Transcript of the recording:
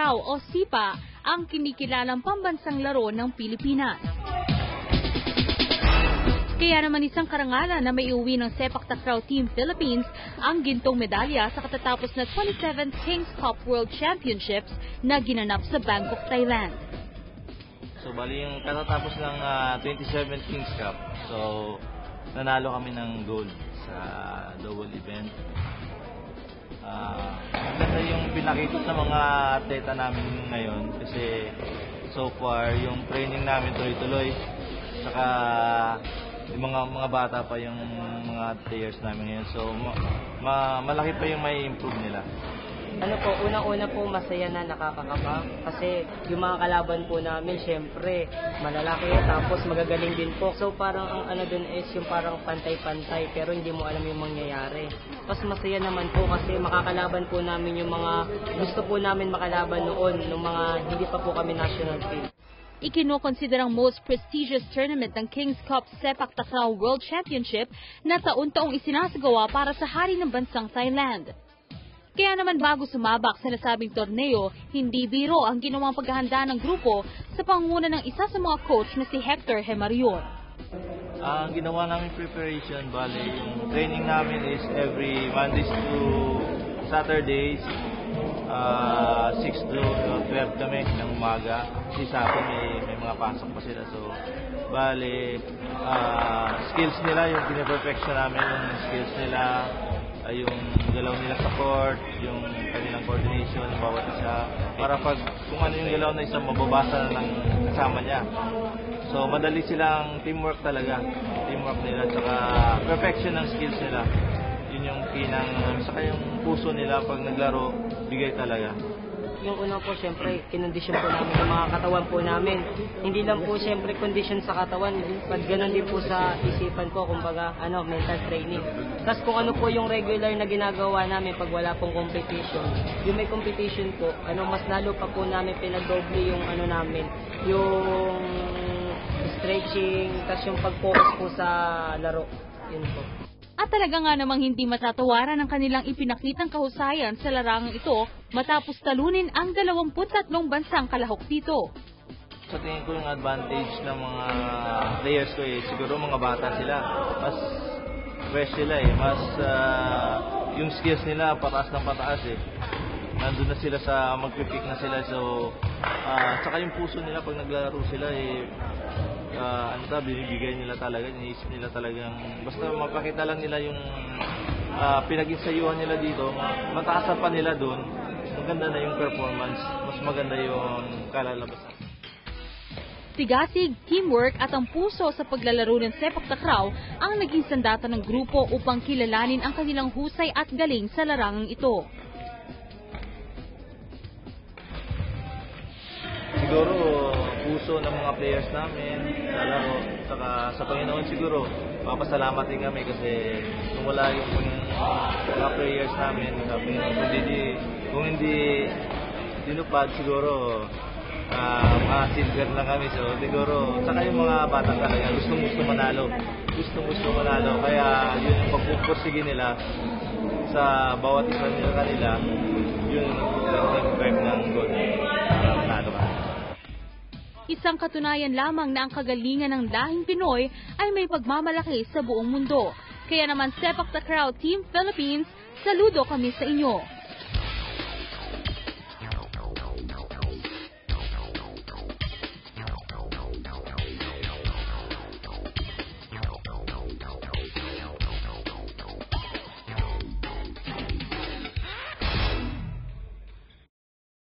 Takraw o SIPA ang kinikilalang pambansang laro ng Pilipinas. Kaya naman isang karangalan na may iuwi ng Sepak Takraw Team Philippines ang gintong medalya sa katatapos na 27th Kings Cup World Championships na ginanap sa Bangkok, Thailand. So bali yung katatapos ng 27th Kings Cup, so nanalo kami ng gold sa double event. Maganda yung pinakita sa mga atleta namin ngayon kasi so far yung training namin tuloy-tuloy, saka yung mga bata pa yung mga players namin ngayon. So, malaki pa yung may improve nila. Ano po, unang-una po masaya na nakakakaba kasi yung mga kalaban po namin, syempre, malalaki tapos magagaling din po. So, parang ang ano dun is yung parang pantay-pantay pero hindi mo alam yung mangyayari. Tapos masaya naman po kasi makakalaban po namin yung mga gusto po namin makalaban noon, nung mga hindi pa po kami national team. Ikinokonsiderang most prestigious tournament ng Kings Cup Sepak Takraw World Championship na taon-taong isinasagawa para sa hari ng bansang Thailand. Kaya naman bago sumabak sa nasabing torneo, hindi biro ang ginawang paghahanda ng grupo sa pangunguna ng isa sa mga coach na si Hector Hemarion. Ang ginawa namin preparation, bale, yung training namin is every Mondays to Saturdays, 6 to 12 kami ng umaga. Kasi sa akin may mga pasok pa sila. So, bale, skills nila, yung pinaperfection namin, yung skills nila, yung galaw nila sa court, yung kanilang coordination, yung bawat isa. Para kung ano yung galaw na isa, mababasa na ng kasama niya. So, madali silang teamwork talaga. Teamwork nila, saka perfection ng skills nila. Yun yung saka yung puso nila pag naglaro, bigay talaga. Yung una po, syempre, kinondisyon po namin yung mga katawan po namin. Hindi lang po, syempre, condition sa katawan. Pag ganun din po sa isipan po, kumbaga, mental training. Tapos kung ano po yung regular na ginagawa namin pag wala pong competition, yung may competition po, mas lalo pa po namin pinag-doble yung namin, yung stretching, tapos yung pag-focus po sa laro. Yun po. At talaga nga namang hindi matatawaran ang kanilang ipinakitang kahusayan sa larangang ito matapos talunin ang 23 bansang kalahok dito. Sa tingin ko yung advantage ng mga players ko siguro mga bata sila. Mas fresh sila mas yung skills nila pataas ng pataas Nandun na sila sa magpipick na sila, so saka yung puso nila pag naglaro sila binibigay nila talaga, iniisip nila talagang basta mapakita lang nila yung pinag-insayuhan nila dito, mataasan pa nila doon, maganda na yung performance, mas maganda yung kalalabasan. Sigasig, teamwork at ang puso sa paglalaro ng Sepak Takraw ang naging sandata ng grupo upang kilalanin ang kanilang husay at galing sa larangang ito. Siguro puso ng mga players namin sa laro, saka sa Panginoon siguro papasalamat din kami kasi kung wala yung mga players namin sa Panginoon, kung hindi dinupad siguro silver lang kami. So siguro saka yung mga bata talaga gustong gusto manalo, kaya yun yung pagpupursige nila sa bawat isa nila kanila, yun yung nag-drive ng goal para manalo ka. Isang katunayan lamang na ang kagalingan ng lahing Pinoy ay may pagmamalaki sa buong mundo. Kaya naman Sepak Takraw Team Philippines, saludo kami sa inyo.